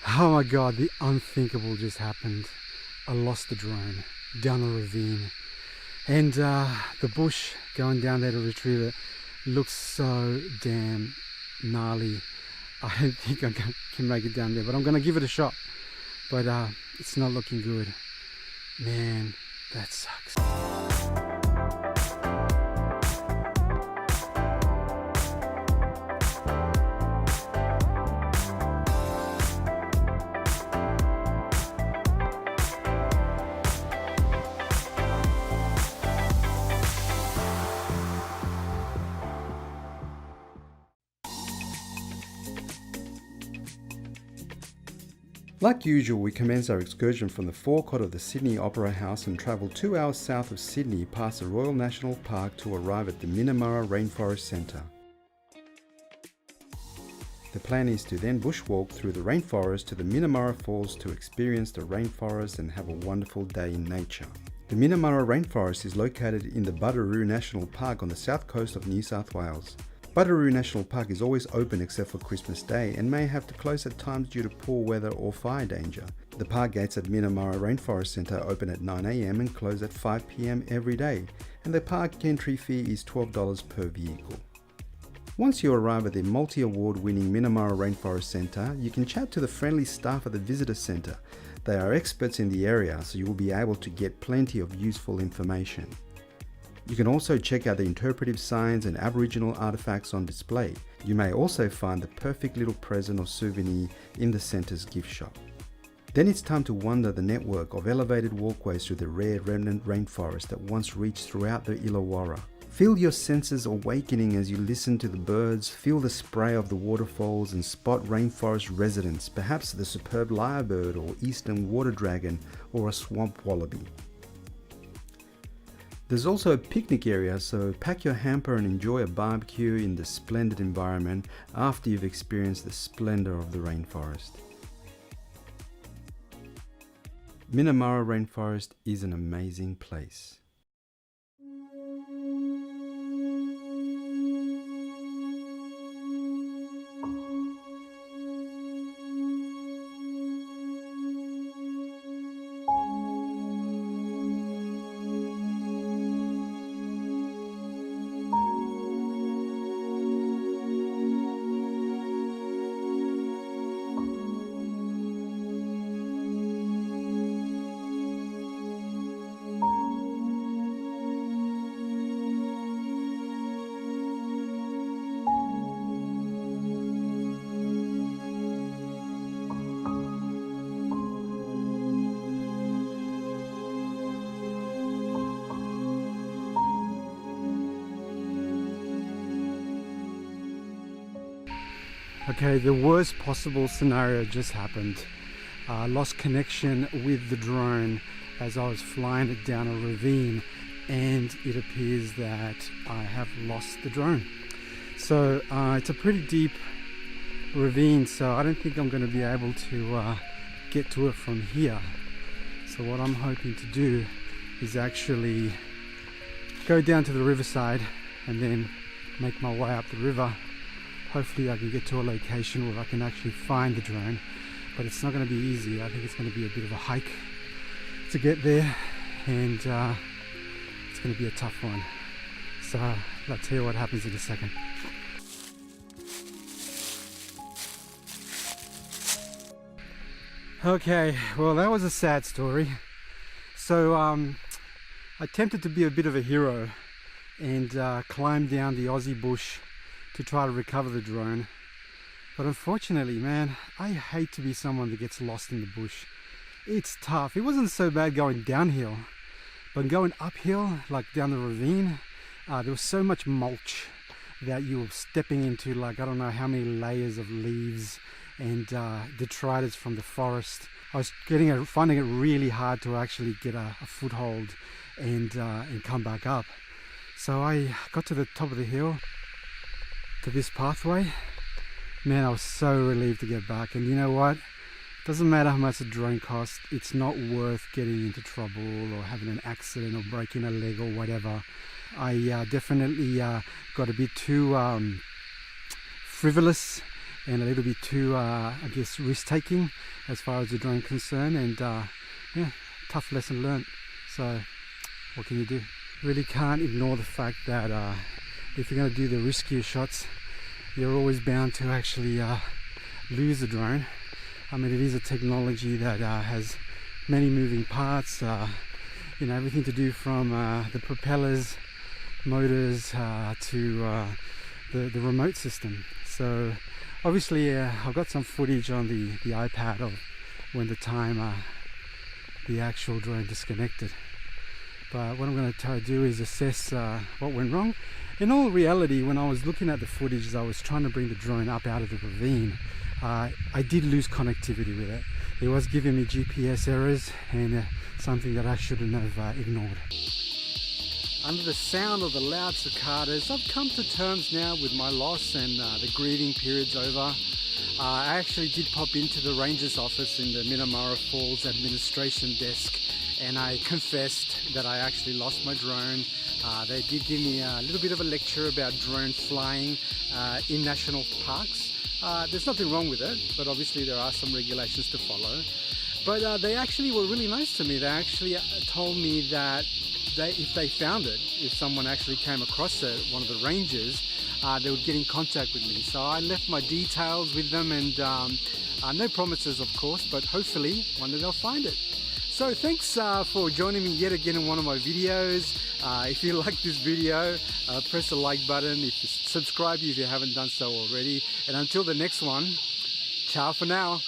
Oh my god, the unthinkable just happened. I lost the drone down a ravine, and the bush going down there to retrieve it looks so damn gnarly. I don't think I can make it down there, but I'm gonna give it a shot. But it's not looking good. Man, that sucks. Like usual, we commence our excursion from the forecourt of the Sydney Opera House and travel 2 hours south of Sydney past the Royal National Park to arrive at the Minnamurra Rainforest Centre. The plan is to then bushwalk through the rainforest to the Minnamurra Falls to experience the rainforest and have a wonderful day in nature. The Minnamurra Rainforest is located in the Buddaroo National Park on the south coast of New South Wales. Buddaroo National Park is always open except for Christmas Day and may have to close at times due to poor weather or fire danger. The park gates at Minnamurra Rainforest Centre open at 9 AM and close at 5 PM every day, and the park entry fee is $12 per vehicle. Once you arrive at the multi-award winning Minnamurra Rainforest Centre, you can chat to the friendly staff at the Visitor Centre. They are experts in the area, so you will be able to get plenty of useful information. You can also check out the interpretive signs and Aboriginal artifacts on display. You may also find the perfect little present or souvenir in the centre's gift shop. Then it's time to wander the network of elevated walkways through the rare remnant rainforest that once reached throughout the Illawarra. Feel your senses awakening as you listen to the birds, feel the spray of the waterfalls and spot rainforest residents, perhaps the superb lyrebird or eastern water dragon or a swamp wallaby. There's also a picnic area, so pack your hamper and enjoy a barbecue in the splendid environment after you've experienced the splendor of the rainforest. Minnamurra Rainforest is an amazing place. Okay, the worst possible scenario just happened. Lost connection with the drone as I was flying it down a ravine, and it appears that I have lost the drone. So it's a pretty deep ravine, so I don't think I'm going to be able to get to it from here. So what I'm hoping to do is actually go down to the riverside and then make my way up the river. Hopefully I can get to a location where I can actually find the drone, but it's not going to be easy. I think it's going to be a bit of a hike to get there, and it's going to be a tough one. So let's hear what happens in a second. Okay, well, that was a sad story. So I attempted to be a bit of a hero and climb down the Aussie bush to try to recover the drone, but unfortunately, man, I hate to be someone that gets lost in the bush. It's tough. It wasn't so bad going downhill, but going uphill, like down the ravine, there was so much mulch that you were stepping into, like, I don't know how many layers of leaves and detritus from the forest. I was finding it really hard to actually get a foothold and come back up. So I got to the top of the hill, to this pathway. Man, I was so relieved to get back. And you know what? Doesn't matter how much the drone costs, it's not worth getting into trouble or having an accident or breaking a leg or whatever. I definitely got a bit too frivolous and a little bit too, I guess, risk-taking as far as the drone concerned, and yeah, tough lesson learned. So what can you do? Really can't ignore the fact that if you're going to do the riskier shots, you're always bound to actually lose the drone. I mean, it is a technology that has many moving parts, you know, everything to do from the propellers, motors, to the remote system. So obviously I've got some footage on the iPad of when the actual drone disconnected. But what I'm going to try to do is assess what went wrong. In all reality, when I was looking at the footage as I was trying to bring the drone up out of the ravine, I did lose connectivity with it. It was giving me GPS errors, and something that I shouldn't have ignored. Under the sound of the loud cicadas, I've come to terms now with my loss, and the grieving period's over. I actually did pop into the ranger's office in the Minnamurra Falls administration desk, and I confessed that I actually lost my drone. They did give me a little bit of a lecture about drone flying in national parks. There's nothing wrong with it, but obviously there are some regulations to follow. But they actually were really nice to me. They actually told me that if they found it, if someone actually came across it, one of the rangers, they would get in contact with me. So I left my details with them, and no promises of course, but hopefully one day they'll find it. So thanks for joining me yet again in one of my videos. If you like this video, press the like button. If you subscribe if you haven't done so already. And until the next one, ciao for now.